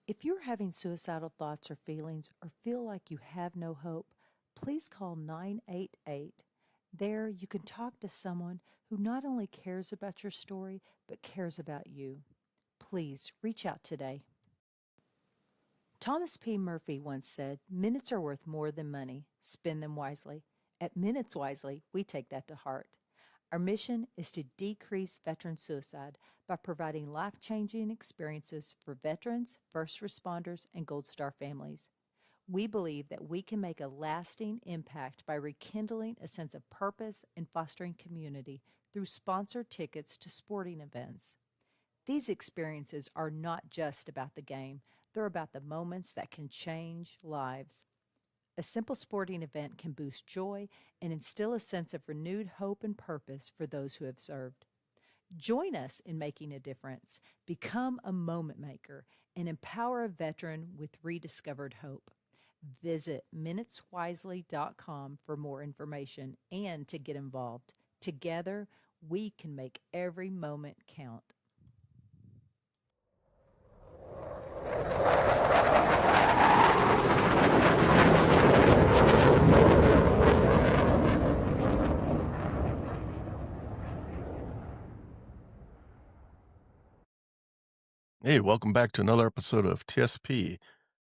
If you're having suicidal thoughts or feelings or feel like you have no hope, please call 988. There, you can talk to someone who not only cares about your story, but cares about you. Please reach out today. Thomas P. Murphy once said, "Minutes are worth more than money. Spend them wisely." At Minutes Wisely, we take that to heart. Our mission is to decrease veteran suicide by providing life-changing experiences for veterans, first responders, and Gold Star families. We believe that we can make a lasting impact by rekindling a sense of purpose and fostering community through sponsored tickets to sporting events. These experiences are not just about the game, they're about the moments that can change lives. A simple sporting event can boost joy and instill a sense of renewed hope and purpose for those who have served. Join us in making a difference. Become a moment maker and empower a veteran with rediscovered hope. Visit minuteswisely.com for more information and to get involved. Together, we can make every moment count. Hey, welcome back to another episode of TSP.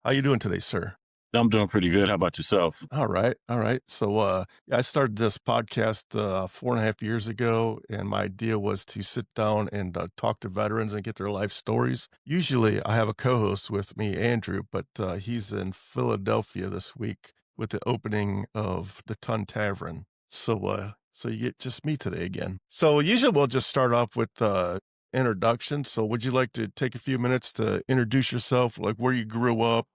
How you doing today, sir? I'm doing pretty good. How about yourself? All right, all right. So, I started this podcast 4.5 years ago, and my idea was to sit down and talk to veterans and get their life stories. Usually, I have a co-host with me, Andrew, but he's in Philadelphia this week with the opening of the Tun Tavern. So you get just me today again. So usually we'll just start off with introduction. So would you like to take a few minutes to introduce yourself, like where you grew up,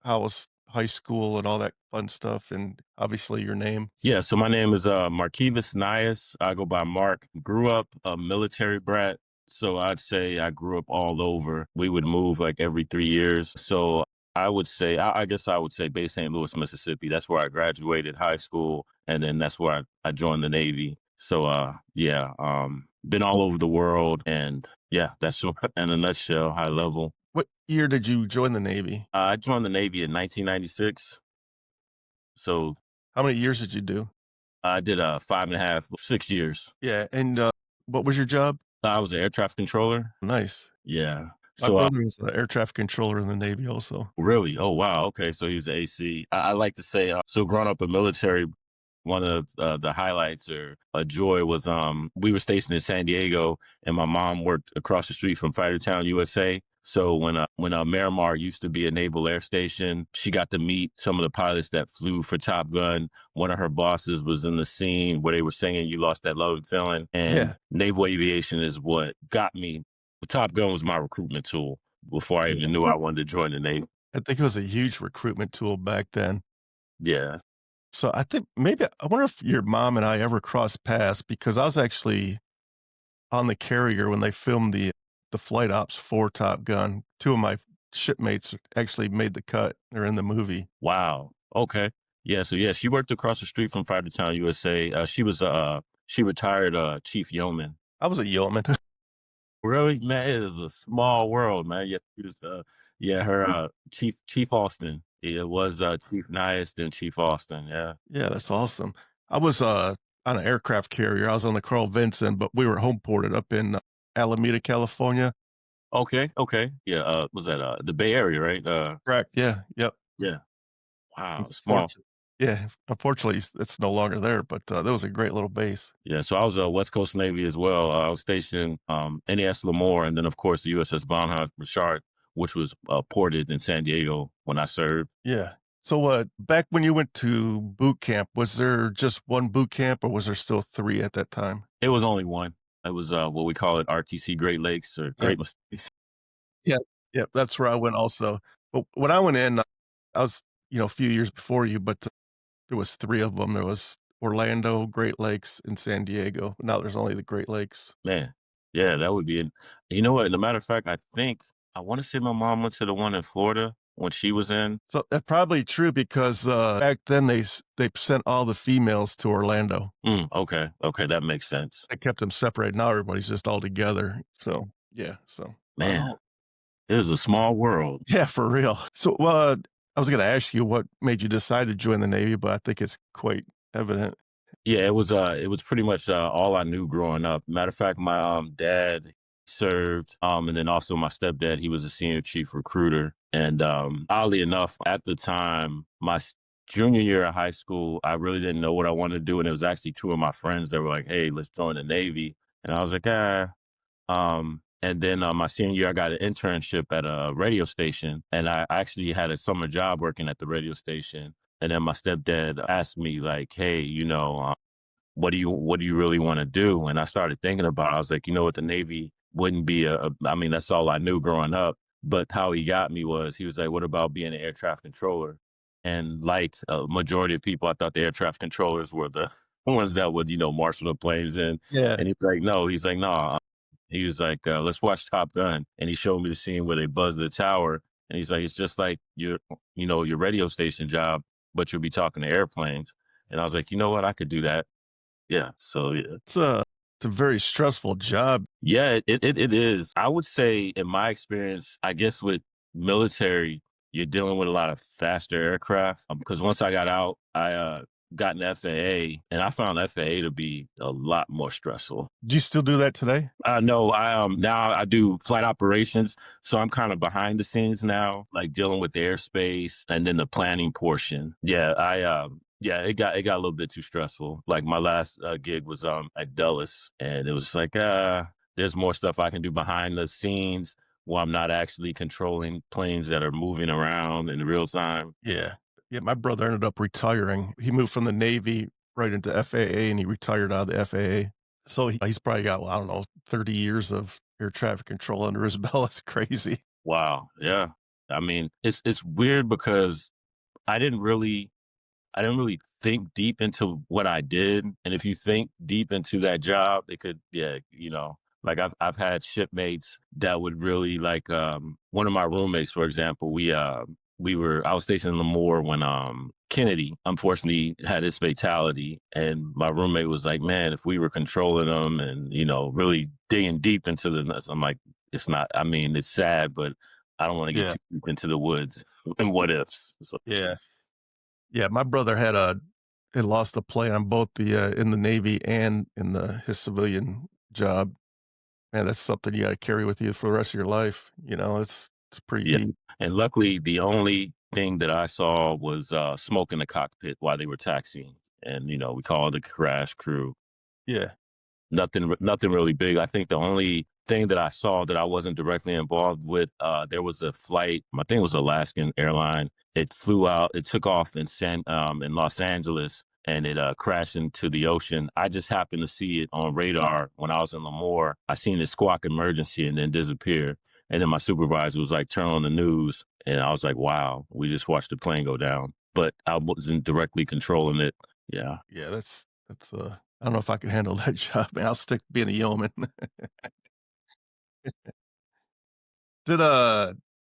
how was high school and all that fun stuff, and obviously your name? Yeah, so my name is Markivus Nious. I go by Mark. Grew up a military brat. So I'd say I grew up all over. We would move like every 3 years. So I would say, I guess I would say Bay St. Louis, Mississippi. That's where I graduated high school. And then that's where I joined the Navy. So yeah, been all over the world. And yeah, that's in a nutshell, high level. What year did you join the Navy? I joined the Navy in 1996. So How many years did you do? I did 5.5, 6 years. Yeah, and what was your job? I was an air traffic controller. Nice. Yeah. My So brother was the air traffic controller in the Navy also. really, oh wow, okay. So he was AC. I like to say, so growing up in military, one of the highlights or a joy was we were stationed in San Diego, and my mom worked across the street from Fightertown, USA. So when Miramar used to be a naval air station, she got to meet some of the pilots that flew for Top Gun. One of her bosses was in the scene where they were singing "You Lost That Love and Feeling," and Yeah. naval aviation is what got me. Top Gun was my recruitment tool before I Yeah. even knew I wanted to join the Navy. I think it was a huge recruitment tool back then. Yeah. So I think maybe I wonder if your mom and I ever crossed paths because I was actually on the carrier when they filmed the flight ops for Top Gun. Two of my shipmates actually made the cut. They're in the movie. Wow. Okay. Yeah. So yeah, she worked across the street from Fightertown, USA. She retired chief yeoman. I was a yeoman. Really, man, it is a small world, man. Yeah, she was yeah, her Chief Austin. It was Chief Nious, then Chief Austin. Yeah. Yeah, that's awesome. I was on an aircraft carrier. I was on the Carl Vinson, but we were home ported up in Alameda, California. Okay. Okay. Yeah. Was that the Bay Area, right? Correct. Yeah. Yep. Yeah. Wow. Small. Unfortunately, yeah. Unfortunately, it's no longer there, but that was a great little base. Yeah, so I was a West Coast Navy as well. I was stationed NAS Lemoore, and then of course the USS Bonhomme Richard, which was ported in San Diego when I served. Yeah. So, back when you went to boot camp, was there just one boot camp, or was there still three at that time? It was only one. It was what we call it RTC Great Lakes or Yeah. Great Lakes. Yeah. Yeah. That's where I went also. But when I went in, I was a few years before you, but there was three of them. There was Orlando, Great Lakes, and San Diego. Now there's only the Great Lakes. Man, yeah, that would be. You know what? As a matter of fact, I want to say my mom went to the one in Florida when she was in. So that's probably true because back then they sent all the females to Orlando. Okay, okay, that makes sense. They kept them separated. Now everybody's just all together. So yeah. So Man, It is a small world. Yeah, for real. So, I was gonna ask you what made you decide to join the Navy, but I think it's quite evident. Yeah, it was pretty much all I knew growing up. Matter of fact, my dad served, and then also my stepdad, he was a senior chief recruiter. And oddly enough, at the time, junior year of high school, I really didn't know what I wanted to do, and it was actually two of my friends that were like, "Hey, let's join the Navy," and I was like, "Ah." And then my senior year, I got an internship at a radio station, and I actually had a summer job working at the radio station. And then my stepdad asked me, like, "Hey, what do you really want to do?" And I started thinking about it. I was like, you know what, the Navy wouldn't be I mean, that's all I knew growing up. But how he got me was he was like, what about being an air traffic controller? And like a majority of people, I thought the air traffic controllers were the ones that would, marshal the planes in. Yeah. And he's like, no, he's like, no. He was like, let's watch Top Gun. And he showed me the scene where they buzz the tower. And he's like, it's just like your radio station job, but you'll be talking to airplanes. And I was like, you know what? I could do that. Yeah. So yeah. It's a very stressful job. Yeah, it is. I would say in my experience, I guess with military, you're dealing with a lot of faster aircraft. Because once I got out, I got an FAA, and I found FAA to be a lot more stressful. Do you still do that today? No, I now I do flight operations, so I'm kind of behind the scenes now, like dealing with the airspace and then the planning portion. Yeah, yeah, it got a little bit too stressful. Like my last gig was at Dulles, and it was like there's more stuff I can do behind the scenes while I'm not actually controlling planes that are moving around in real time. Yeah. Yeah, my brother ended up retiring. He moved from the Navy right into FAA, and he retired out of the FAA. So he's probably got, well, I don't know, 30 years of air traffic control under his belt. It's crazy. Wow, yeah. I mean, it's weird because I didn't really I didn't really think deep into what I did. And if you think deep into that job, it could, yeah, like I've had shipmates that would really like one of my roommates, for example, I was stationed in Lemoore when Kennedy unfortunately had his fatality. And my roommate was like, man, if we were controlling them and, really digging deep into the nuts, I'm like, it's not, I mean, it's sad, but I don't want to get Yeah. too deep into the woods and what ifs. So Yeah. Yeah, my brother had lost a plane on both in the Navy and in his civilian job. Man, that's something you gotta carry with you for the rest of your life, it's pretty yeah. deep. And luckily, the only thing that I saw was smoke in the cockpit while they were taxiing. And, we called the crash crew. Yeah. Nothing really big. I think the only thing that I saw that I wasn't directly involved with, there was a flight, I think it was Alaskan airline. It flew out, it took off in Los Angeles and it crashed into the ocean. I just happened to see it on radar when I was in Lemoore. I seen it squawk emergency and then disappear. And then my supervisor was like, turn on the news. And I was like, wow, we just watched the plane go down. But I wasn't directly controlling it. Yeah. Yeah, I don't know if I can handle that job, man. I'll stick being a yeoman. Did,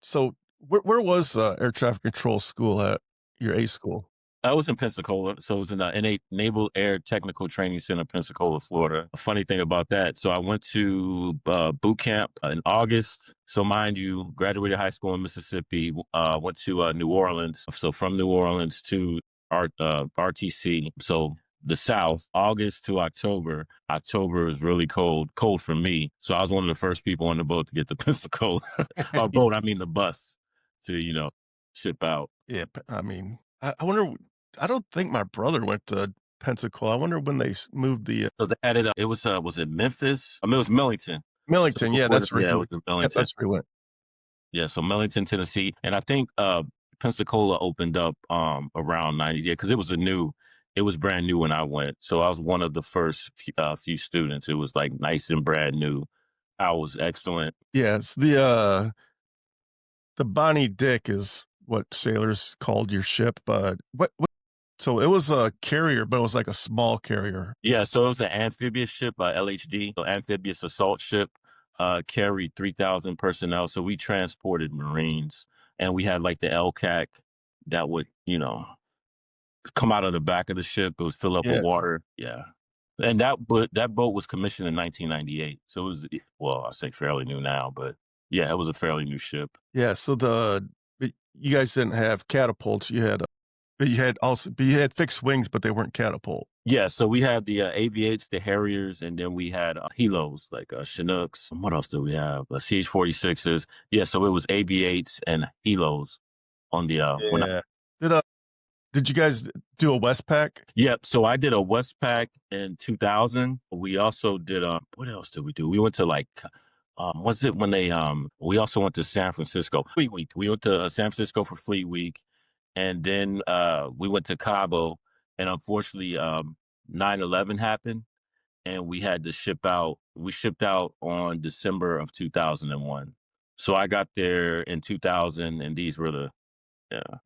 so where was, air traffic control school at? Your A school? I was in Pensacola, so it was in the Naval Air Technical Training Center, Pensacola, Florida. A funny thing about that, so I went to boot camp in August. So mind you, graduated high school in Mississippi, went to New Orleans. So from New Orleans to RTC, so the South, August to October. October is really cold for me. So I was one of the first people on the boat to get to Pensacola. Or boat, I mean the bus to, ship out. Yeah, I mean, I wonder I don't think my brother went to Pensacola. I wonder when they moved So they added it was it Memphis? I mean, it was Millington. So Millington, yeah, before that's where yeah, he it went. was in Yep, Millington. that's where he went. Yeah, so Millington, Tennessee. And I think Pensacola opened up around 90, yeah, because it was brand new when I went. So I was one of the first few students. It was like nice and brand new. I was excellent. Yeah, it's the Bonnie Dick is what sailors called your ship, what so it was a carrier, but it was like a small carrier. Yeah, so it was an amphibious ship, LHD, so amphibious assault ship, carried 3,000 personnel. So we transported Marines, and we had like the LCAC that would, come out of the back of the ship. It would fill up with Yeah. water. Yeah. And that boat was commissioned in 1998. So it was, well, I say fairly new now, but Yeah, it was a fairly new ship. Yeah, so you guys didn't have catapults, you had fixed wings, but they weren't catapult. Yeah, so we had the AVH, the Harriers, and then we had Helos, like Chinooks. What else did we have? CH-46s. Yeah, so it was AVHs and Helos on the when I, Yeah. Did, uh did you guys do a Westpac? yeah, so I did a Westpac in 2000. We also did what else did we do? We went to like was it when they we also went to San Francisco Fleet Week. We went to San Francisco for Fleet Week, and then we went to Cabo, and unfortunately 9/11 happened, and we had to ship out. We shipped out on December of 2001. So I got there in 2000, and these were the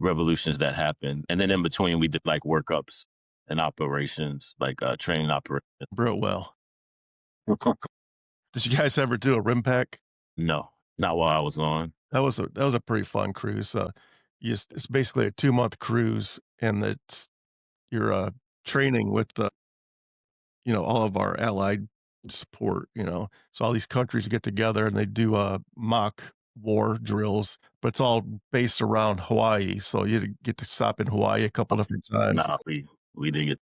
revolutions that happened. And then in between, we did like workups and operations, like training operations. Bro, well. Did you guys ever do a rim pack? No, not while I was on. That was a pretty fun cruise. It's basically a 2-month cruise, and you're training with all of our allied support. So all these countries get together and they do mock war drills, but it's all based around Hawaii. So you get to stop in Hawaii a couple different times. No, we didn't get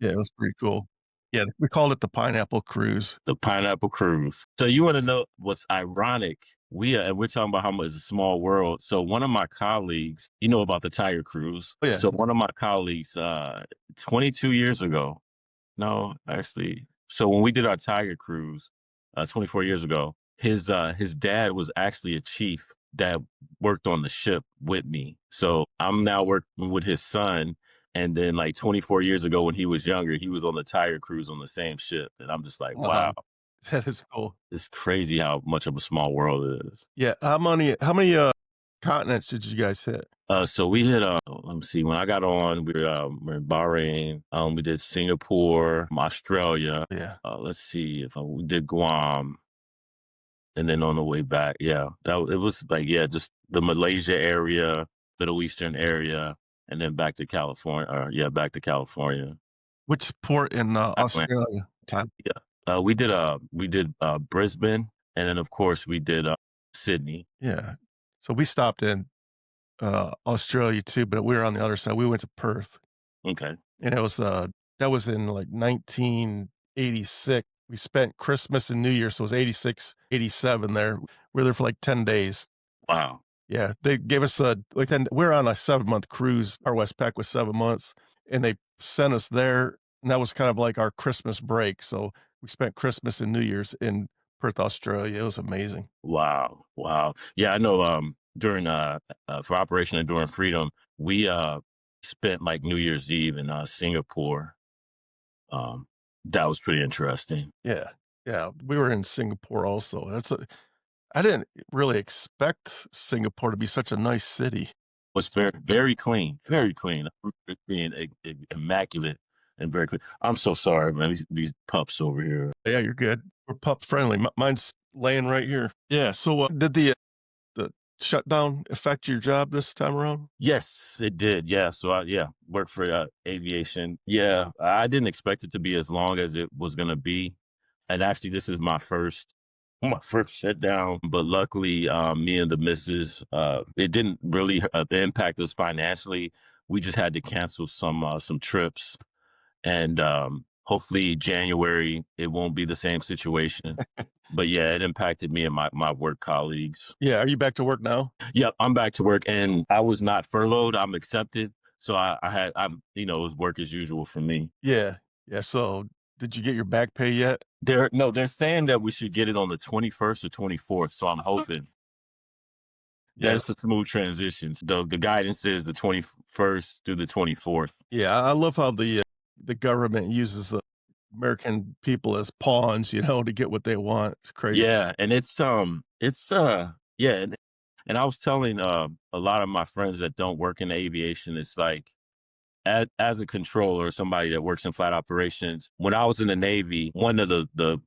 Yeah, it was pretty cool. Yeah, we called it the Pineapple Cruise. the Pineapple Cruise. So you want to know what's ironic? And we're talking about how much it's a small world. So one of my colleagues, you know about the Tiger Cruise. Oh, yeah. So one of my colleagues, 22 years ago, no, actually. So when we did our Tiger Cruise, 24 years ago, his dad was actually a chief that worked on the ship with me. So I'm now working with his son. And then like 24 years ago when he was younger, he was on the Tiger Cruise on the same ship. And I'm just like, Wow, wow, that is cool. it's crazy how much of a small world it is. Yeah, how many continents did you guys hit? So we hit, let me see, when I got on, we're in Bahrain. We did Singapore, Australia. Yeah. Let's see if we did Guam. And then on the way back, yeah, it was like, yeah, just the Malaysia area, Middle Eastern area, and then back to California, back to California. Which port in Thailand. Australia? Time. Yeah. We did Brisbane, and then of course we did Sydney. Yeah. So we stopped in Australia too, but we were on the other side. We went to Perth, Okay. and that was in like 1986. We spent Christmas and New Year, so it was 86, 87 there. We were there for like 10 days. Wow. Yeah, they gave us we're on a 7-month cruise. Our Westpac was 7 months, and they sent us there, and that was kind of like our Christmas break. So we spent Christmas and New Year's in Perth, Australia. It was amazing. Wow. Wow. Yeah, I know during for Operation Enduring Freedom, we spent like New Year's Eve in Singapore. Um that was pretty interesting. Yeah, yeah, we were in Singapore also. I didn't really expect Singapore to be such a nice city. Was very, very clean, very clean. Being immaculate and very clean. I'm so sorry, man. These pups over here. Yeah, you're good. We're pup friendly. Mine's laying right here. Yeah. So did the shutdown affect your job this time around? Yes, it did. Yeah. So worked for aviation. Yeah, I didn't expect it to be as long as it was gonna be. And actually, this is my first my first shutdown. But luckily, me and the missus, it didn't really impact us financially. We just had to cancel some trips, and hopefully January it won't be the same situation. But yeah, it impacted me and my work colleagues. Yeah. Are you back to work now? Yep, I'm back to work, and I was not furloughed. I'm accepted, so I'm it was work as usual for me. Yeah. Yeah. So did you get your back pay yet? They're saying that we should get it on the 21st or 24th. So I'm hoping Yeah. that's a smooth transition. The guidance is the 21st through the 24th. Yeah. I love how the government uses the American people as pawns, to get what they want. It's crazy. Yeah, and yeah, and I was telling a lot of my friends that don't work in aviation, it's like as a controller, somebody that works in flight operations, when I was in the Navy, one of the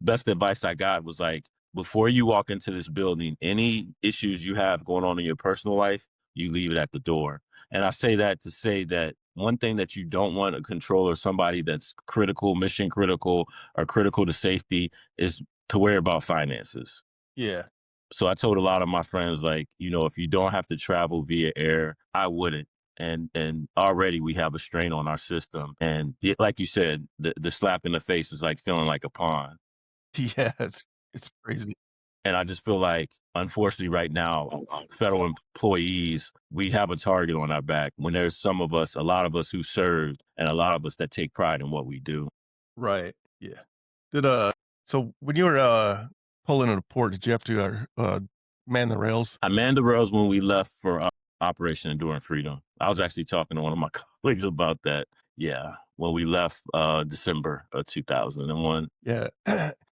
best advice I got was like, before you walk into this building, any issues you have going on in your personal life, you leave it at the door. And I say that to say that one thing that you don't want a controller, somebody that's critical, mission critical, or critical to safety, is to worry about finances. Yeah. So I told a lot of my friends, like, if you don't have to travel via air, I wouldn't. And already we have a strain on our system. And like you said, the slap in the face is like feeling like a pawn. Yeah, it's crazy. And I just feel like, unfortunately, right now, federal employees, we have a target on our back when there's some of us, a lot of us who served, and a lot of us that take pride in what we do. Right. Yeah. Did so when you were pulling in a port, did you have to man the rails? I manned the rails when we left for Operation Enduring Freedom. I was actually talking to one of my colleagues about that. Yeah, when we left December of 2001. Yeah.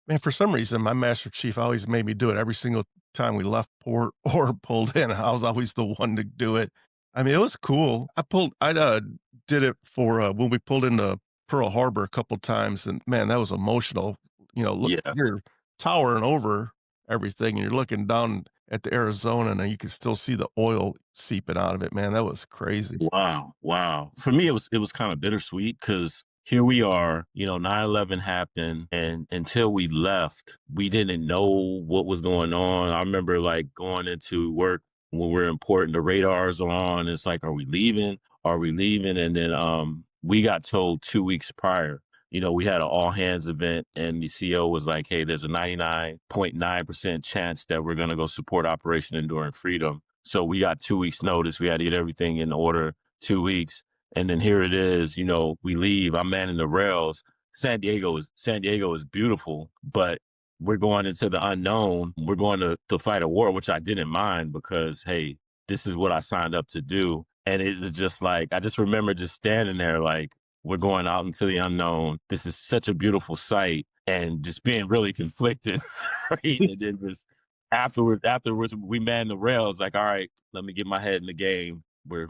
Man, for some reason, my master chief always made me do it every single time we left port or pulled in. I was always the one to do it. I mean, it was cool. I did it for when we pulled into Pearl Harbor a couple times, and man, that was emotional. Look, Yeah. you're towering over everything, and you're looking down at the Arizona, and you can still see the oil seeping out of it. Man, that was crazy. Wow, wow. For me, it was kind of bittersweet because here we are, 9/11 happened, and until we left, we didn't know what was going on. I remember like going into work when we're important, the radars are on. It's like, are we leaving? Are we leaving? And then we got told 2 weeks prior. We had an all hands event, and the CEO was like, hey, there's a 99.9% chance that we're going to go support Operation Enduring Freedom. So we got 2 weeks notice. We had to get everything in order, 2 weeks. And then here it is, we leave. I'm manning the rails. San Diego is beautiful, but we're going into the unknown. We're going to fight a war, which I didn't mind because, hey, this is what I signed up to do. And it was just like, I just remember just standing there like, we're going out into the unknown. This is such a beautiful sight, and just being really conflicted, right? And then just afterwards, we manned the rails. Like, all right, let me get my head in the game. We're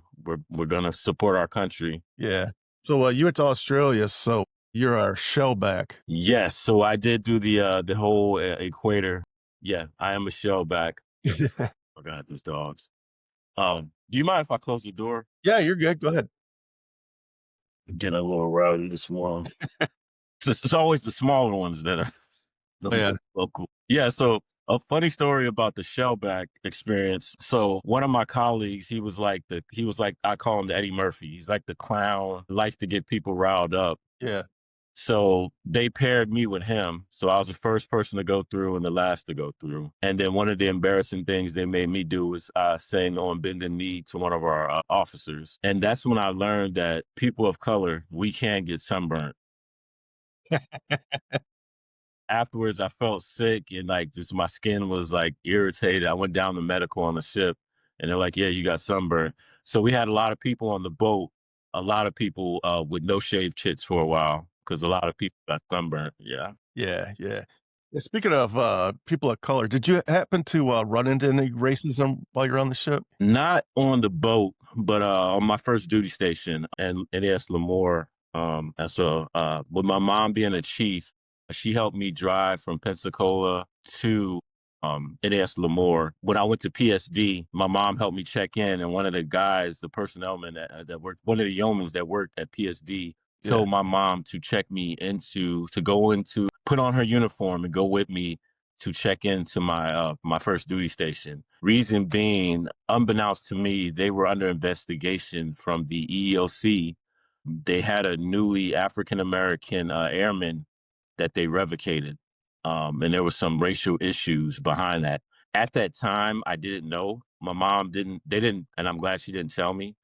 gonna support our country. Yeah. So you went to Australia, so you're our shellback. Yes, so I did do the whole equator. Yeah, I am a shellback. Oh God, these dogs. Do you mind if I close the door? Yeah, you're good. Go ahead. Getting a little rowdy this morning. It's always the smaller ones that are the Oh, yeah. most local. Yeah, so a funny story about the shellback experience. So one of my colleagues, he was like I call him the Eddie Murphy. He's like the clown, likes to get people riled up. Yeah. So they paired me with him. So I was the first person to go through and the last to go through. And then one of the embarrassing things they made me do was saying on bended knee to one of our officers. And that's when I learned that people of color, we can get sunburnt. Afterwards, I felt sick and like just my skin was like irritated. I went down to medical on the ship and they're like, yeah, you got sunburn. So we had a lot of people on the boat, a lot of people with no shaved chits for a while because a lot of people got sunburn. Yeah. Yeah, yeah. Yeah, speaking of, people of color, did you happen to, run into any racism while you're on the ship? Not on the boat, but on my first duty station in NAS Lemoore. And so with my mom being a chief, she helped me drive from Pensacola to NAS Lemoore. When I went to PSD, my mom helped me check in, and one of the guys, the personnel man that worked, one of the yeomans that worked at PSD, Yeah, told my mom to check me to go into, put on her uniform and go with me to check into my first duty station. Reason being, unbeknownst to me, they were under investigation from the EEOC. They had a newly African American airman that they revocated, and there was some racial issues behind that. At that time, I didn't know. My mom didn't. They didn't, and I'm glad she didn't tell me.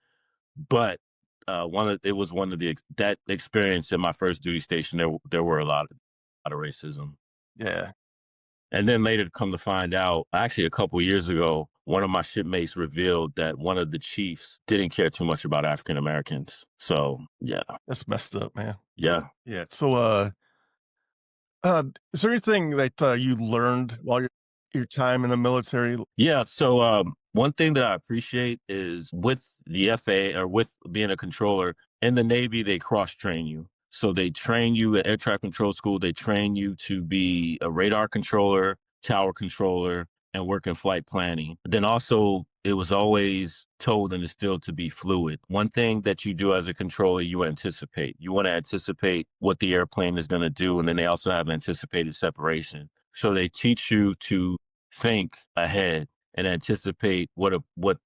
But it was one of that experience in my first duty station. There were a lot of racism. yeah. And then later to come to find out, actually a couple years ago, one of my shipmates revealed that one of the chiefs didn't care too much about African Americans. So yeah, That's messed up, man. yeah. Yeah. So, is there anything that, you learned while your time in the military? Yeah. So one thing that I appreciate is with the FA or with being a controller in the Navy, they cross train you. So they train you at air traffic control school. They train you to be a radar controller, tower controller, and work in flight planning. Then also, it was always told and instilled to be fluid. One thing that you do as a controller, you anticipate. You want to anticipate what the airplane is going to do. And then they also have anticipated separation. So they teach you to think ahead and anticipate what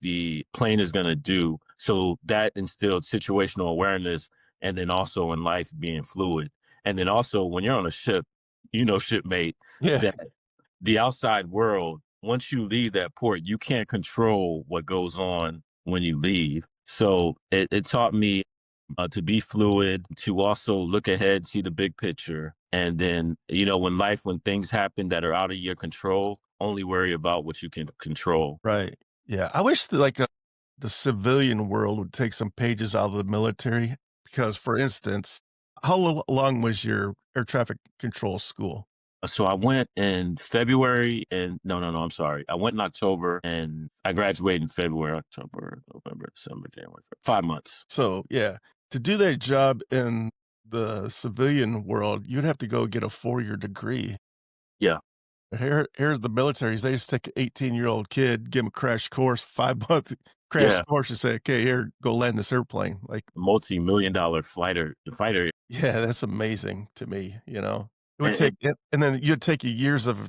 the plane is going to do. So that instilled situational awareness, and then also in life being fluid. And then also when you're on a ship, shipmate, Yeah. that the outside world, once you leave that port, you can't control what goes on when you leave. So it taught me to be fluid, to also look ahead, see the big picture. And then, when things happen that are out of your control, only worry about what you can control. Right. Yeah. I wish that the civilian world would take some pages out of the military because, for instance, how long was your air traffic control school? So I went in February and no, I'm sorry. I went in October and I graduated in February, October, November, December, January, 5 months. So, yeah, to do that job in the civilian world, you'd have to go get a 4-year degree. Yeah. Here's the militaries. They just take an 18-year-old kid, give him a crash course, 5-month crash Yeah. course, and say, "Okay, here, go land this airplane." Like, Multi-million-dollar fighter. yeah, that's amazing to me, you know? It would And take it and then you'd take you years of,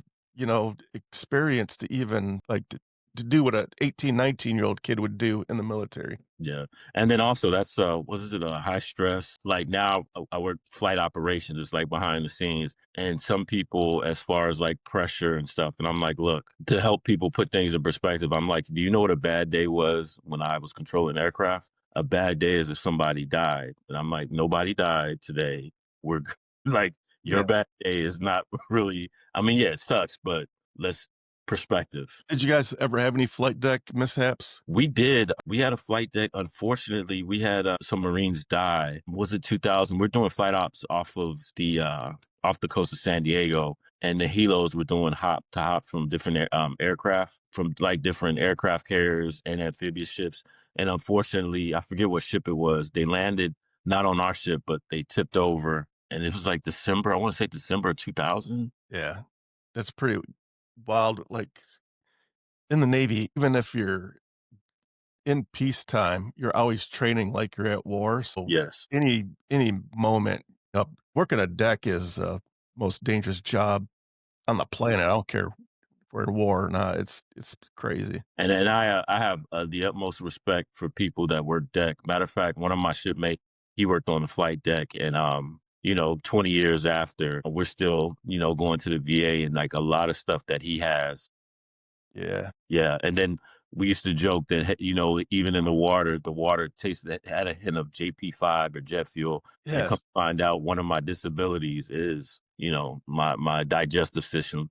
experience to even, like, to do what a 18, 19-year-old kid would do in the military. yeah. And then also that's what is it, high stress. Like now I work flight operations, it's like behind the scenes. And some people as far as like pressure and stuff. And I'm like, look, to help people put things in perspective, I'm like, do you know what a bad day was when I was controlling aircraft? A bad day is if somebody died. And I'm like, nobody died today. We're like, your Yeah. bad day is not really, I mean, yeah, it sucks, but let's perspective. Did you guys ever have any flight deck mishaps? We did. We had a flight deck. Unfortunately, we had some Marines die. Was it 2000? We're doing flight ops off the coast of San Diego, and the helos were doing hop to hop from different aircraft, from like different aircraft carriers and amphibious ships. And unfortunately, I forget what ship it was. They landed not on our ship, but they tipped over, and it was like December. I want to say December 2000. Yeah. That's pretty wild, like, in the Navy, even if you're in peacetime, you're always training like you're at war, so Yes. any moment, working a deck is, most dangerous job on the planet. I don't care if we're in war or not. It's crazy. And I have the utmost respect for people that work deck. Matter of fact, one of my shipmates, he worked on the flight deck, and 20 years after, we're still going to the VA and like a lot of stuff that he has. Yeah. Yeah, and then we used to joke that even in the water tasted had a hint of JP5 or jet fuel, and come Yes. to find out one of my disabilities is my digestive system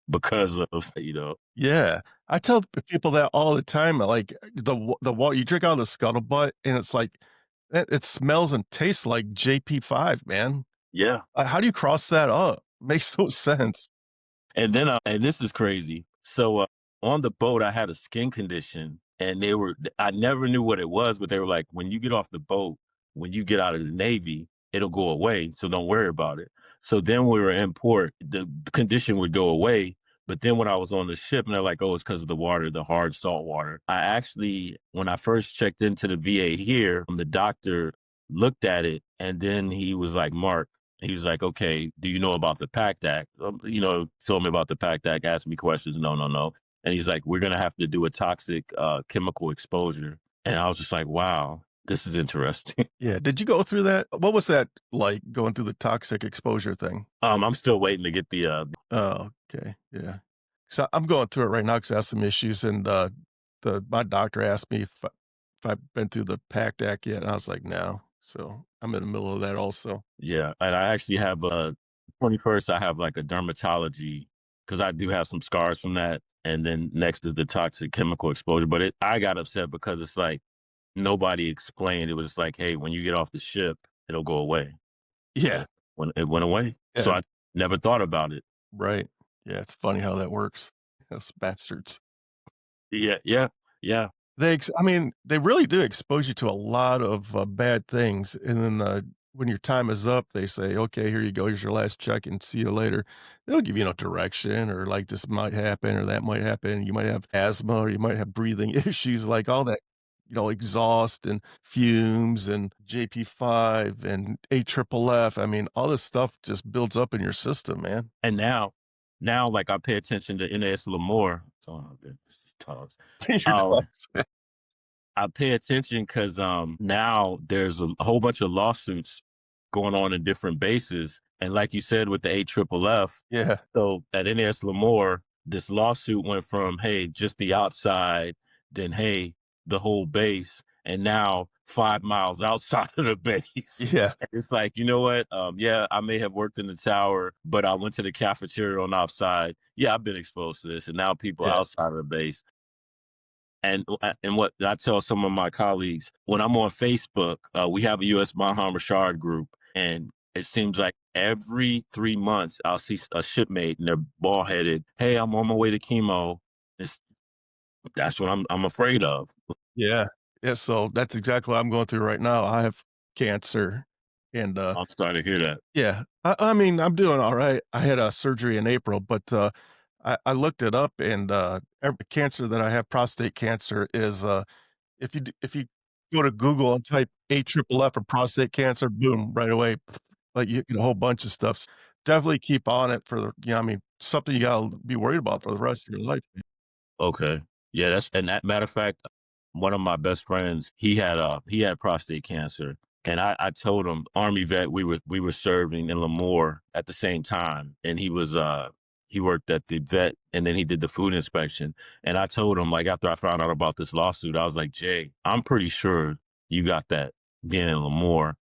because of Yeah. I tell people that all the time, like, the water you drink out of the Scuttlebutt, and it's like, it smells and tastes like JP5, man. yeah. How do you cross that up? Makes no sense. And then, and this is crazy. So on the boat, I had a skin condition, and I never knew what it was, but they were like, when you get off the boat, when you get out of the Navy, it'll go away. So don't worry about it. So then we were in port, the condition would go away. But then when I was on the ship, and they're like, oh, it's because of the water, the hard salt water. I actually, when I first checked into the VA here, the doctor looked at it, and then he was like, Mark, he was like, okay, do you know about the PACT Act? Told me about the PACT Act, asked me questions. No, no, no. And he's like, we're going to have to do a toxic chemical exposure. And I was just like, wow, this is interesting. Yeah, did you go through that? What was that like, going through the toxic exposure thing? I'm still waiting to get the, Oh, okay, yeah. So I'm going through it right now because I have some issues, and, my doctor asked me if I've been through the PACT Act yet, and I was like, "No." So I'm in the middle of that also. yeah. And I actually have 21st, I have like a dermatology because I do have some scars from that. And then next is the toxic chemical exposure. But I got upset because it's like nobody explained. It was just like, hey, when you get off the ship, it'll go away. Yeah, And when it went away. So yeah, I never thought about it. right. Yeah, it's funny how that works. Those bastards. Yeah, yeah, yeah, I mean, they really do expose you to a lot of, bad things, and then, when your time is up, they say, "Okay, here you go. Here's your last check, and see you later." They don't give you no direction or, like, "This might happen or that might happen. You might have asthma or you might have breathing issues," like, all that, exhaust and fumes and JP5 and AFFF. I mean, all this stuff just builds up in your system, man. and now, like, I pay attention to NAS Lamore. Oh, goodness, these dogs. Your Um, dogs. I pay attention because now there's a whole bunch of lawsuits going on in different bases. And like you said, with the AFFF, Yeah. so at NAS Lamore, this lawsuit went from, hey, just the outside, then, hey, the whole base, and now 5 miles outside of the base. Yeah. And it's like, you know what? Yeah, I may have worked in the tower, but I went to the cafeteria on the outside. Yeah, I've been exposed to this. And now people Yeah. outside of the base. And what I tell some of my colleagues, when I'm on Facebook, we have a U.S. Baham Rashard group, and it seems like every 3 months I'll see a shipmate and they're bald headed. Hey, I'm on my way to chemo. It's, that's what I'm afraid of. Yeah. Yeah, so that's exactly what I'm going through right now. I have cancer and, I'm starting to hear that. yeah, I mean, I'm doing alright. I had a surgery in April, but, I looked it up and, every cancer that I have, prostate cancer is, if you go to Google and type AFFF or prostate cancer, boom, right away, like, you get a whole bunch of stuff. Definitely keep on it for the I mean, something you gotta be worried about for the rest of your life. Okay. Yeah, that's and that matter of fact, one of my best friends, he had prostate cancer. And I told him, Army vet, we were serving in Lemoore at the same time. And he worked at the vet and then he did the food inspection. And I told him, like, after I found out about this lawsuit, I was like, Jay, I'm pretty sure you got that being in Lemoore.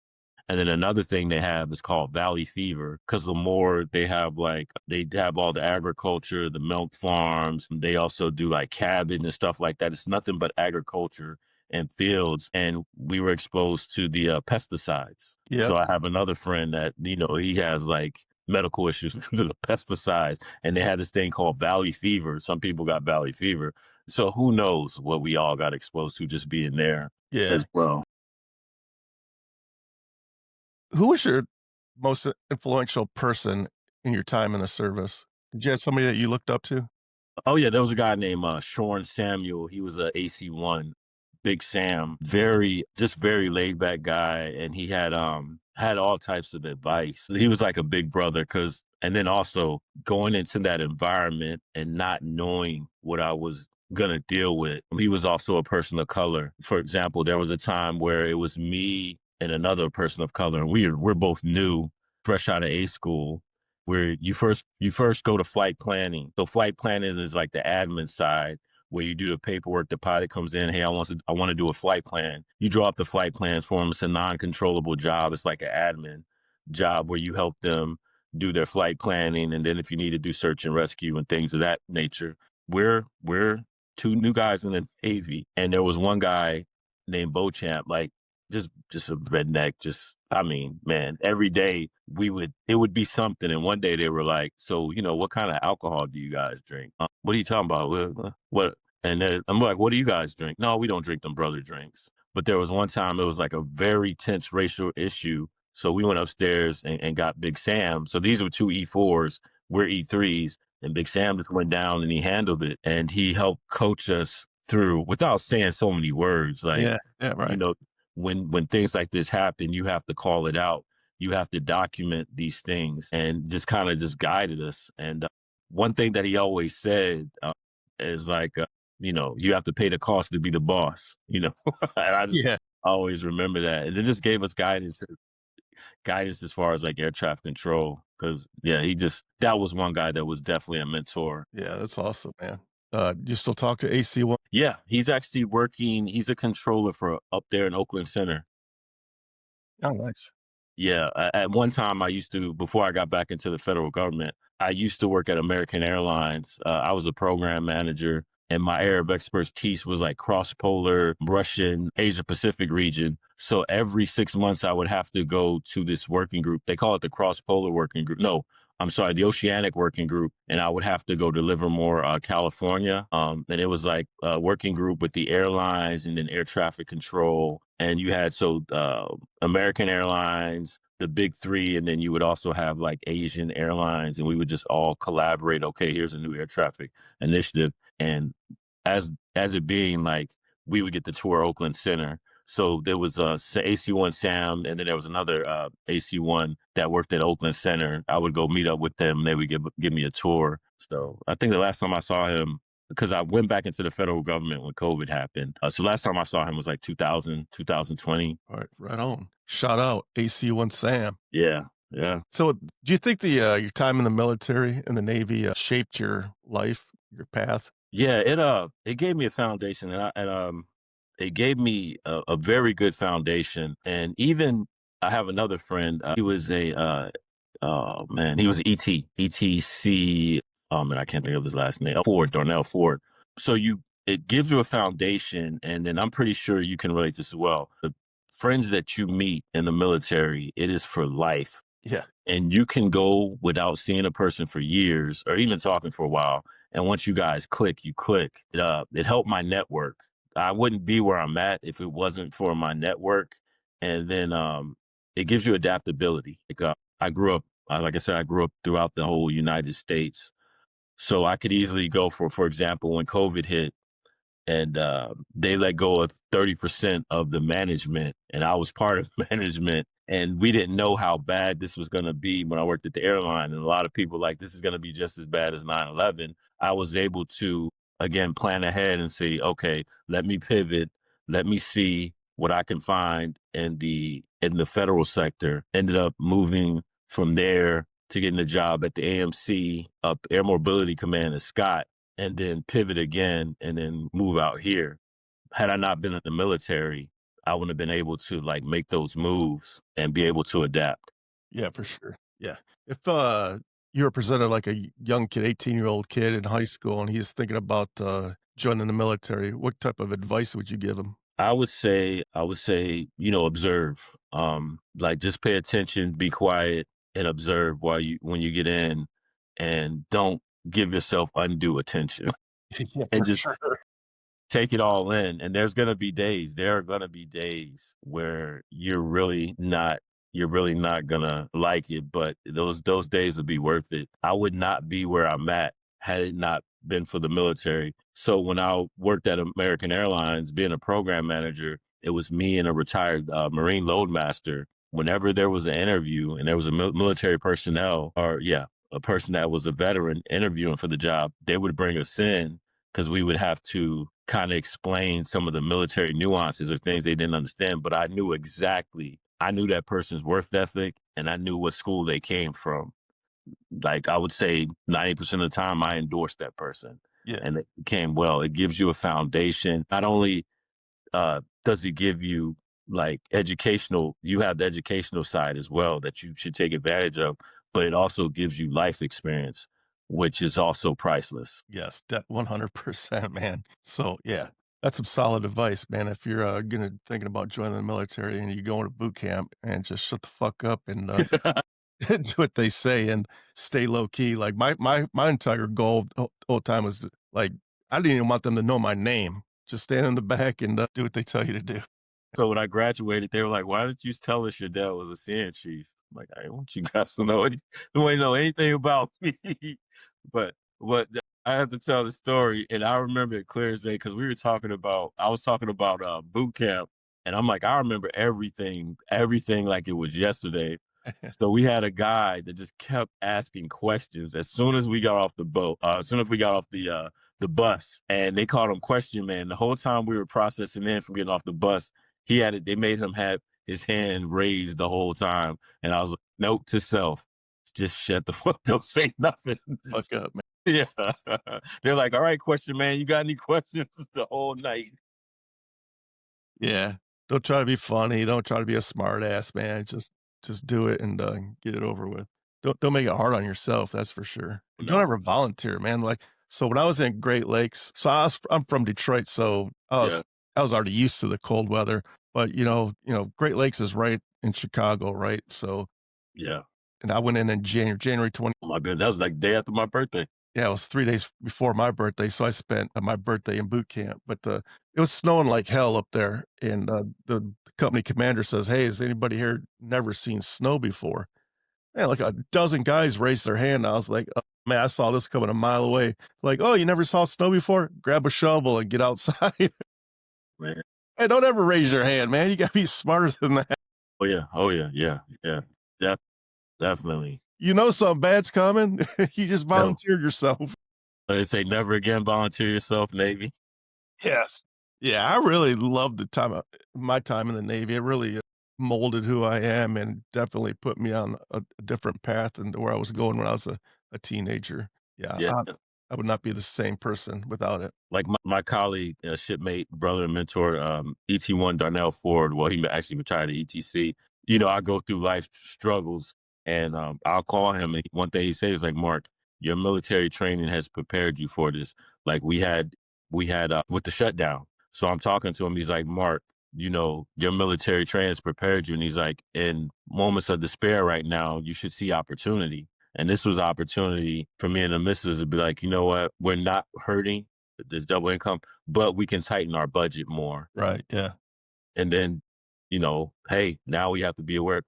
And then another thing they have is called valley fever because the more they have all the agriculture, the milk farms. They also do like cabbage and stuff like that. It's nothing but agriculture and fields. And we were exposed to the pesticides. Yep. So I have another friend that, he has like medical issues because of the pesticides. And they had this thing called valley fever. Some people got valley fever. So who knows what we all got exposed to just being there Yeah. as well. Who was your most influential person in your time in the service? Did you have somebody that you looked up to? Oh yeah, there was a guy named Shorn Samuel. He was a AC-1, Big Sam, very laid back guy, and he had all types of advice. He was like a big brother, and then also going into that environment and not knowing what I was gonna deal with. He was also a person of color. For example, there was a time where it was me and another person of color, and we're both new, fresh out of A school, where you first go to flight planning. So flight planning is like the admin side where you do the paperwork. The pilot comes in, hey, I want to do a flight plan. You draw up the flight plans for them. It's a non-controllable job. It's like an admin job where you help them do their flight planning, and then if you need to do search and rescue and things of that nature. We're two new guys in the Navy, and there was one guy named Beauchamp, like just a redneck, I mean, man, every day it would be something. And one day they were like, so, what kind of alcohol do you guys drink? What are you talking about? What? And then I'm like, what do you guys drink? No, we don't drink them brother drinks. But there was one time it was like a very tense racial issue. So we went upstairs and got Big Sam. So these were two E4s, we're E3s. And Big Sam just went down and he handled it. And he helped coach us through without saying so many words. Like, Yeah. Yeah, you right. know, when things like this happen, you have to call it out. You have to document these things, and just kind of just guided us. And one thing that he always said is like, you have to pay the cost to be the boss. And I just Yeah. always remember that. And it just gave us guidance as far as like air traffic control. Because yeah, that was one guy that was definitely a mentor. Yeah, that's awesome, man. You still talk to AC-1? Yeah, he's actually working. He's a controller for up there in Oakland Center. Oh, nice. Yeah, at one time before I got back into the federal government, I used to work at American Airlines. I was a program manager, and my Arab expertise was like cross-polar, Russian, Asia Pacific region. So every 6 months, I would have to go to this working group. They call it the cross-polar working group. No, I'm sorry, the Oceanic Working Group, and I would have to go to Livermore, California. And it was like a working group with the airlines and then air traffic control. And you had American Airlines, the big three, and then you would also have like Asian airlines, and we would just all collaborate. Okay, here's a new air traffic initiative, and as it being like we would get to tour Oakland Center. So there was AC-1 Sam, and then there was another AC-1 that worked at Oakland Center. I would go meet up with them. They would give me a tour. So I think the last time I saw him, because I went back into the federal government when COVID happened. So last time I saw him was like 2000, 2020. All right, right on. Shout out AC1 Sam. Yeah, yeah. So, do you think the your time in the military and the Navy shaped your life, your path? Yeah, it gave me a foundation, and it gave me a very good foundation. And even I have another friend. He was oh man, he was ETC. And I can't think of his last name. Ford, Darnell Ford. So it gives you a foundation, and then I'm pretty sure you can relate this as well. The friends that you meet in the military, it is for life. Yeah, And you can go without seeing a person for years or even talking for a while. And once you guys click, you click. It helped my network. I wouldn't be where I'm at if it wasn't for my network. And then it gives you adaptability. Like I grew up, like I said, I grew up throughout the whole United States. So I could easily go for example, when COVID hit, and they let go of 30% of the management, and I was part of management, and we didn't know how bad this was going to be when I worked at the airline, and a lot of people like, this is going to be just as bad as 9/11. I was able to again plan ahead and say, okay, let me pivot, let me see what I can find in the federal sector. Ended up moving from there to getting a job at the AMC, up Air Mobility Command at Scott, and then pivot again and then move out here. Had I not been in the military, I wouldn't have been able to like make those moves and be able to adapt. yeah, for sure. Yeah, if you were presented like a young kid, 18-year-old kid in high school, and he's thinking about joining the military, what type of advice would you give him? I would say, observe. Like just pay attention, be quiet, and observe when you get in, and don't give yourself undue attention. Yeah, And for just sure. take it all in. And there are gonna be days where you're really not gonna like it, but those days will be worth it. I would not be where I'm at had it not been for the military. So when I worked at American Airlines, being a program manager, it was me and a retired Marine loadmaster. Whenever there was an interview and there was a military personnel, or yeah, a person that was a veteran interviewing for the job, they would bring us in because we would have to kind of explain some of the military nuances or things they didn't understand. But I knew that person's worth ethic, and I knew what school they came from. Like I would say 90% of the time I endorsed that person, Yeah, and it came well. It gives you a foundation. Not only does it give you like you have the educational side as well that you should take advantage of, but it also gives you life experience, which is also priceless. yes, 100%, man. So, yeah, that's some solid advice, man. If you're thinking about joining the military and you go into boot camp and just shut the fuck up and do what they say and stay low key. Like my entire goal the whole time was like I didn't even want them to know my name. Just stand in the back and do what they tell you to do. So when I graduated, they were like, "Why didn't you tell us your dad was a sand chief?" I'm like, "I didn't want you guys to know don't want to know anything about me." but I have to tell the story, and I remember it clear as day because I was talking about boot camp, and I'm like, I remember everything like it was yesterday. So we had a guy that just kept asking questions as soon as we got off the boat, as soon as we got off the bus, and they called him Question Man. The whole time we were processing in from getting off the bus, they made him have his hand raised the whole time. And I was like, note to self, just shut the fuck, don't say nothing. Fuck up, man. Yeah. They're like, all right, Question Man, you got any questions the whole night? Yeah. Don't try to be funny. Don't try to be a smart ass, man. Just do it and get it over with. Don't make it hard on yourself, that's for sure. And don't No. ever volunteer, man. Like so when I was in Great Lakes, I'm from Detroit, so Yeah. I was already used to the cold weather. But Great Lakes is right in Chicago, right? So Yeah. and I went in January 20. Oh my goodness. That was like day after my birthday. Yeah, it was 3 days before my birthday, so I spent my birthday in boot camp, but, it was snowing like hell up there, and, the company commander says, "Hey, has anybody here never seen snow before?" Man, like a dozen guys raised their hand, I was like, "Oh, man, I saw this coming a mile away." Like, "Oh, you never saw snow before? Grab a shovel and get outside." Man. Hey, don't ever raise your hand, man, you gotta be smarter than that. Oh yeah. Oh yeah. Yeah. Yeah. Definitely. you know something bad's coming. You just No. volunteered yourself. They say never again volunteer yourself, Navy. Yes. Yeah, I really loved my time in the Navy. It really molded who I am and definitely put me on a different path than where I was going when I was a teenager. Yeah, Yeah. I would not be the same person without it. Like my colleague, shipmate, brother, and mentor, ET1 Darnell Ford. Well, he actually retired at ETC. You know, I go through life struggles, and I'll call him. And one thing he says is like, Mark, your military training has prepared you for this. Like we had with the shutdown. So I'm talking to him. He's like, Mark, you know, your military training has prepared you. And he's like, in moments of despair right now, you should see opportunity. And this was opportunity for me and the missus to be like, you know what, we're not hurting this double income, but we can tighten our budget more. Right, yeah. And then, you know, hey, now we have to be aware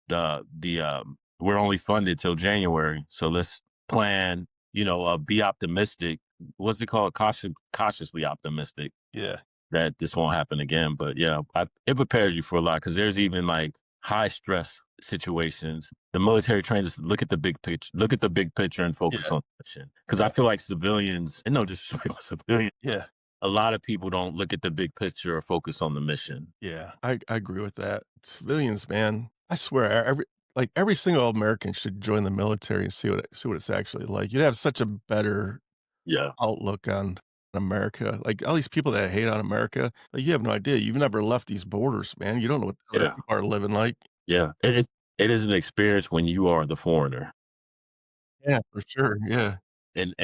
we're only funded till January. So let's plan, you know, be optimistic. What's it called? Cautiously optimistic Yeah. that this won't happen again. But yeah, it prepares you for a lot because there's even like high stress situations. The military trainers look at the big picture, and focus Yeah, on the mission. Because I yeah, feel like civilians, and no disrespect to civilians, yeah, a lot of people don't look at the big picture or focus on the mission. yeah. I agree with that. Civilians, man, I swear every single American should join the military and see what it's actually like. You'd have such a better Yeah, outlook on America. Like all these people that hate on America, like you have no idea. You've never left these borders, man. You don't know what other yeah, people are living like. yeah. It is an experience when you are the foreigner. Yeah, for sure. Yeah. And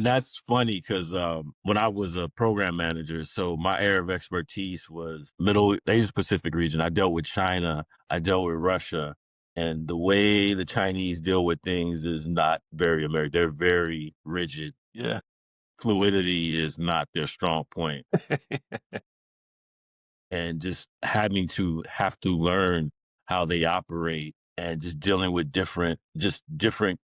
that's funny because when I was a program manager, so my area of expertise was Middle Asia Pacific region. I dealt with China, I dealt with Russia, and the way the Chinese deal with things is not very American. They're very rigid. Yeah. Fluidity is not their strong point. And just having to have to learn how they operate and just dealing with different,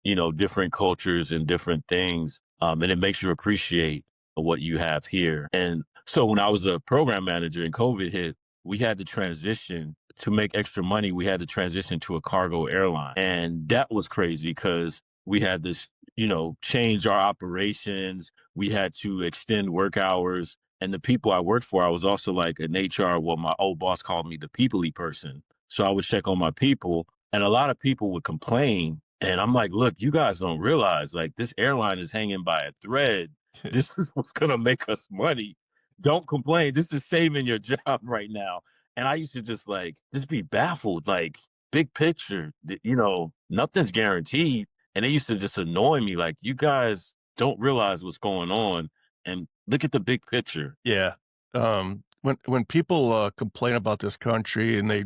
you know, different cultures and different things. And it makes you appreciate what you have here. And so when I was a program manager and COVID hit, we had to transition to make extra money. We had to transition to a cargo airline. And that was crazy because we had this, you know, change our operations. We had to extend work hours, and the people I worked for, I was also like an HR. Well, my old boss called me the peoply person. So I would check on my people, and a lot of people would complain. And I'm like, look, you guys don't realize like this airline is hanging by a thread. This is what's going to make us money. Don't complain. This is saving your job right now. And I used to just be baffled, like big picture, you know, nothing's guaranteed. And it used to just annoy me. Like, you guys don't realize what's going on and look at the big picture. Yeah. When people, complain about this country and they,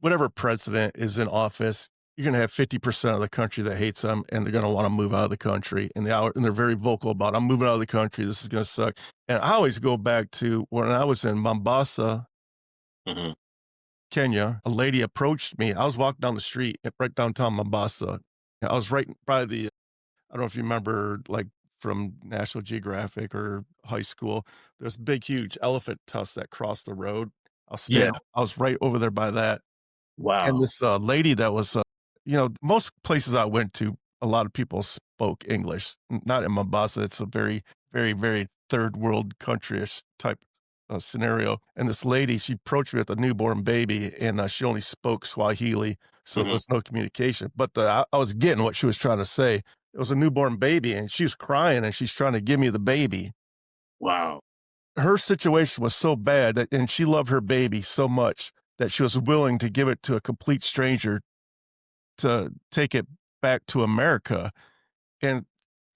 whatever president is in office, you're gonna have 50% of the country that hates them, and they're gonna wanna move out of the country, and they're very vocal about, "I'm moving out of the country, this is gonna suck." And I always go back to when I was in Mombasa, Hmm. Kenya. A lady approached me. I was walking down the street right downtown Mombasa. I was right by the I don't know if you remember, like, from National Geographic or high school, there's big, huge elephant tusks that cross the road. Yeah. I was right over there by that, and Wow. this, lady that was, most places I went to, a lot of people spoke English. Not in Mombasa, it's a very, very, very third world country-ish type, scenario, and this lady, she approached me with a newborn baby, and, she only spoke Swahili, so there Hmm. was no communication, but I was getting what she was trying to say. It was a newborn baby, and she was crying, and she's trying to give me the baby. Wow. Her situation was so bad that and she loved her baby so much that she was willing to give it to a complete stranger to take it back to America, and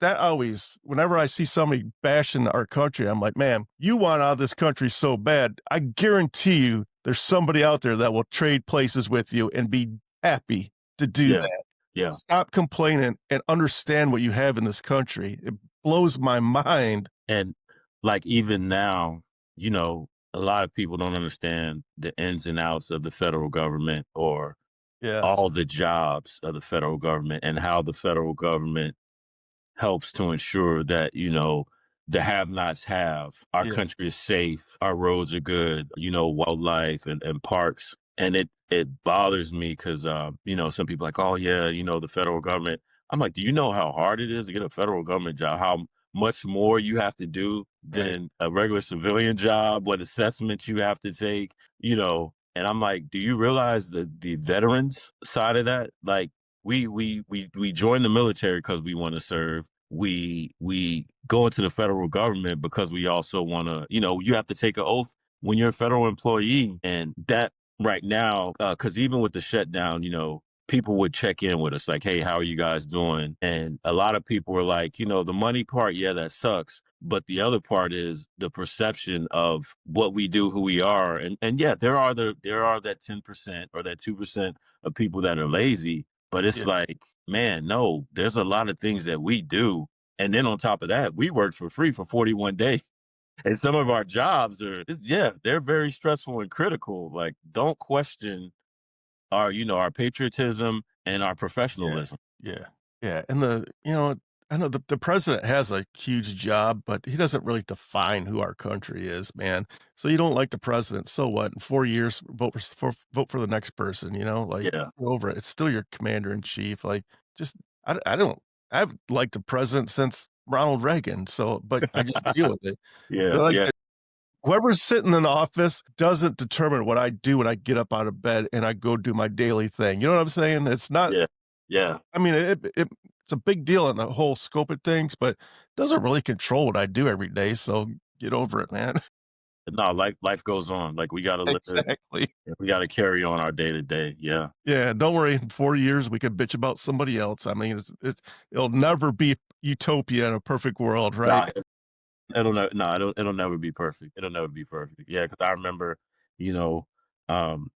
that always whenever I see somebody bashing our country, I'm like, "Man, you want out of this country so bad, I guarantee you there's somebody out there that will trade places with you and be happy to do Yeah. that. Yeah. Stop complaining and understand what you have in this country." It blows my mind. And like even now, you know, a lot of people don't understand the ins and outs of the federal government or Yeah, all the jobs of the federal government and how the federal government helps to ensure that, you know, the have-nots have. Our yeah, country is safe, our roads are good, you know, wildlife and parks. And it bothers me because, some people like, oh yeah, the federal government. I'm like, do you know how hard it is to get a federal government job? How much more you have to do Right. than a regular civilian job? What assessments you have to take? And I'm like, do you realize the veterans side of that? Like, we join the military because we want to serve. We go into the federal government because we also want to. You have to take an oath when you're a federal employee, and that right now, because even with the shutdown, people would check in with us like, hey, how are you guys doing? And a lot of people were like, the money part, yeah, that sucks. But the other part is the perception of what we do, who we are. And yeah, there are that 10% or that 2% of people that are lazy. But it's Yeah. like, man, no, there's a lot of things that we do. And then on top of that, we worked for free for 41 days. And some of our jobs yeah, they're very stressful and critical. Like, don't question our patriotism and our Yeah. professionalism. Yeah. Yeah. And I know the president has a huge job, but he doesn't really define who our country is, man. So you don't like the president, so what? In 4 years, vote for the next person, like Yeah, get over it. It's still your commander in chief. Like, just I don't I've liked the president since Ronald Reagan. So, but I just deal with it. yeah, Like yeah, whoever's sitting in office doesn't determine what I do when I get up out of bed and I go do my daily thing. You know what I'm saying? It's not. yeah, yeah. I mean, it's a big deal in the whole scope of things, but it doesn't really control what I do every day, so get over it, man. No, life goes on. Like, we gotta live. Exactly. We gotta carry on our day to day. Yeah. Yeah, don't worry, in 4 years, we can bitch about somebody else. I mean, it'll never be utopia in a perfect world, right? Nah, it'll no, no, it'll never be perfect. It'll never be perfect. Yeah, because I remember, you know, um,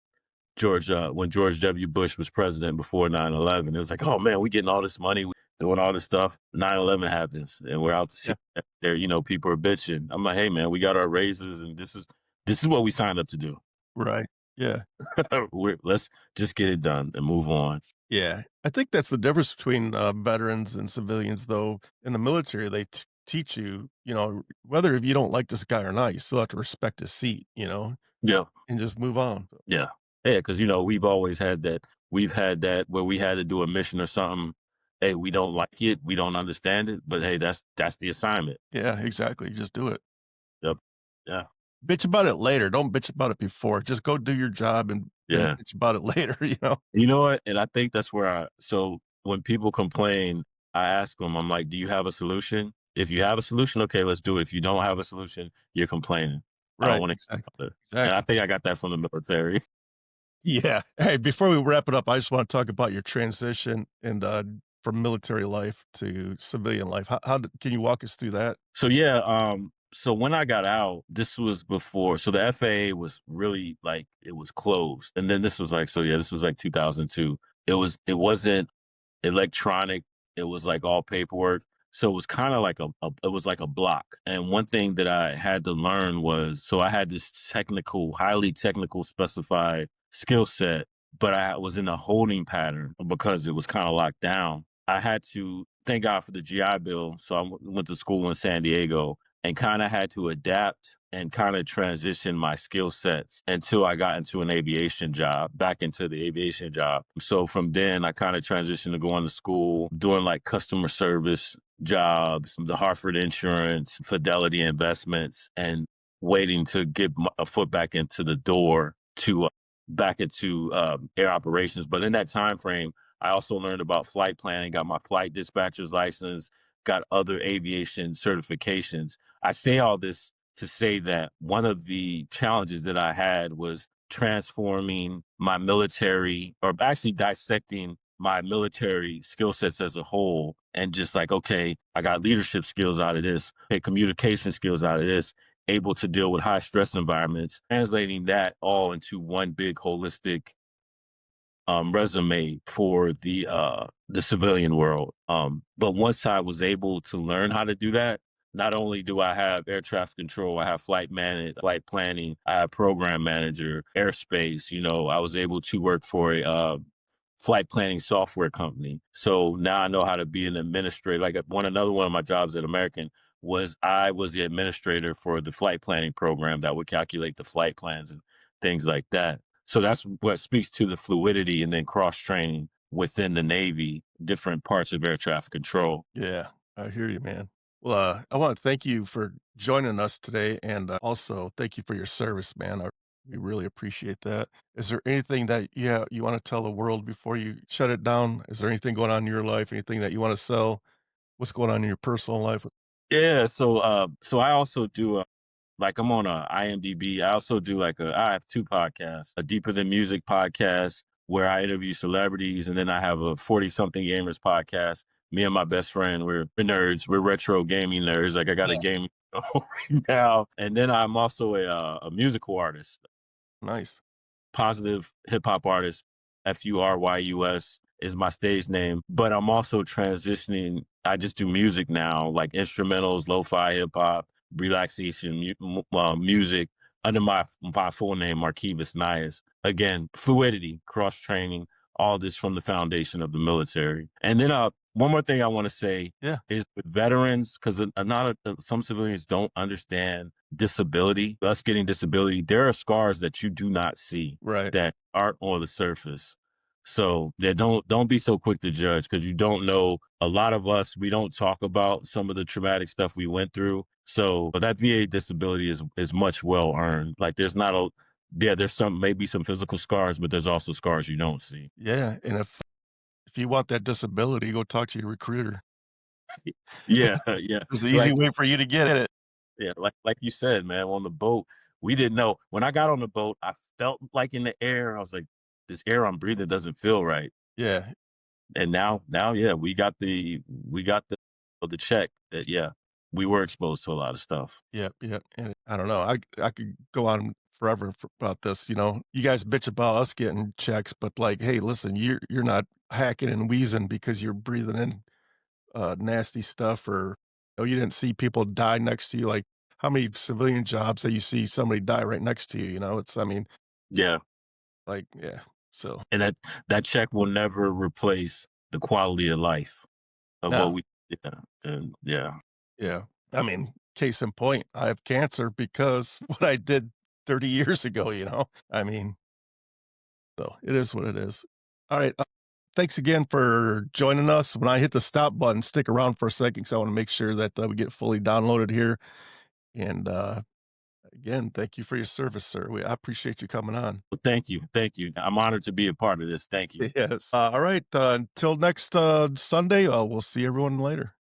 when George W. Bush was president before 9/11, it was like, oh man, we getting all this money, we doing all this stuff. 9/11 happens, and we're out to Yeah, see that there. People are bitching. I'm like, hey man, we got our raises, and this is what we signed up to do. right. Yeah. Let's just get it done and move on. Yeah. I think that's the difference between, veterans and civilians, though. In the military, they teach you, whether if you don't like this guy or not, you still have to respect his seat, Yeah, and just move on. yeah, yeah. Because we've always had that. We've had that where we had to do a mission or something. Hey, we don't like it, we don't understand it, but hey, that's the assignment. Yeah, exactly, just do it. Yep. Yeah. Bitch about it later, don't bitch about it before, just go do your job and then Yeah. bitch about it later, you know? You know what? And I think that's where so when people complain, I ask them, I'm like, do you have a solution? If you have a solution, okay, let's do it. If you don't have a solution, you're complaining. I don't Right, want to exactly, hear about it. And I exactly. think I got that from the military. Yeah. Hey, before we wrap it up, I just wanna talk about your transition and, from military life to civilian life. How did can you walk us through that? So yeah, so when I got out, this was before. So the FAA was really like it was closed. And then this was like, so yeah, this was like 2002. It wasn't electronic. It was like all paperwork. So it was kind of like it was like a block. And one thing that I had to learn was, so I had this technical, highly technical specified skill set, but I was in a holding pattern because it was kind of locked down. I had to thank God for the GI Bill. So went to school in San Diego and kind of had to adapt and kind of transition my skill sets until I got into an aviation job, back into the aviation job. So from then, I kind of transitioned to going to school, doing like customer service jobs, the Hartford Insurance, Fidelity Investments, and waiting to get a foot back into the door to back into air operations. But in that time frame, I also learned about flight planning, got my flight dispatcher's license, got other aviation certifications. I say all this to say that one of the challenges that I had was transforming my military, or actually dissecting my military skill sets as a whole, and just like, okay, I got leadership skills out of this, okay, communication skills out of this, able to deal with high stress environments, translating that all into one big holistic resume for the civilian world. But once I was able to learn how to do that, not only do I have air traffic control, I have flight planning, I have program manager, airspace. I was able to work for a flight planning software company. So now I know how to be an administrator. Like another one of my jobs at American was I was the administrator for the flight planning program that would calculate the flight plans and things like that. So that's what speaks to the fluidity and then cross training within the Navy, different parts of air traffic control. Yeah, I hear you, man. Well, I want to thank you for joining us today, and also thank you for your service, man. We really appreciate that. Is there anything that you want to tell the world before you shut it down? Is there anything going on in your life? Anything that you want to sell? What's going on in your personal life? Yeah, so I also do like I'm on a IMDb. I also do I have two podcasts, a Deeper Than Music podcast where I interview celebrities, and then I have a 40 something gamers podcast. Me and my best friend, we're nerds. We're retro gaming nerds. Like I got a Yeah. game right now, and then I'm also a musical artist, Nice. positive hip hop artist. Furys is my stage name, but I'm also transitioning. I just do music now, like instrumentals, lo-fi hip hop, relaxation music under my full name, Markivus Nious. Again, fluidity, cross training, all this from the foundation of the military. And then one more thing I want to say Yeah. is with veterans, because some civilians don't understand disability, us getting disability. There are scars that you do not see Right. that aren't on the surface. So yeah, don't be so quick to judge because you don't know. A lot of us, we don't talk about some of the traumatic stuff we went through. So but that VA disability is much well earned. Like there's not a there's some maybe some physical scars, but there's also scars you don't see. Yeah. And if you want that disability, go talk to your recruiter. Yeah, yeah. There's an easy Like way for you to get it. yeah, like you said, man, on the boat, we didn't know. When I got on the boat, I felt like in the air. I was like, this air I'm breathing doesn't feel right. Yeah. And now, yeah, we got the check that yeah, we were exposed to a lot of stuff. Yep, yep, and I don't know, I could go on forever about this, you guys bitch about us getting checks, but, like, hey, listen, you're not hacking and wheezing because you're breathing in, nasty stuff or, you didn't see people die next to you, like, how many civilian jobs that you see somebody die right next to you, It's I mean, Yeah, like, yeah, so and that check will never replace the quality of life of no, what we yeah, and yeah. yeah, I mean, case in point, I have cancer because what I did 30 years ago, I mean so it is what it is. All right. Thanks again for joining us. When I hit the stop button, stick around for a second because I want to make sure that we get fully downloaded here. And again, thank you for your service, sir. I appreciate you coming on. Well, thank you. I'm honored to be a part of this. Thank you. Yes. All right. Until next Sunday, we'll see everyone later.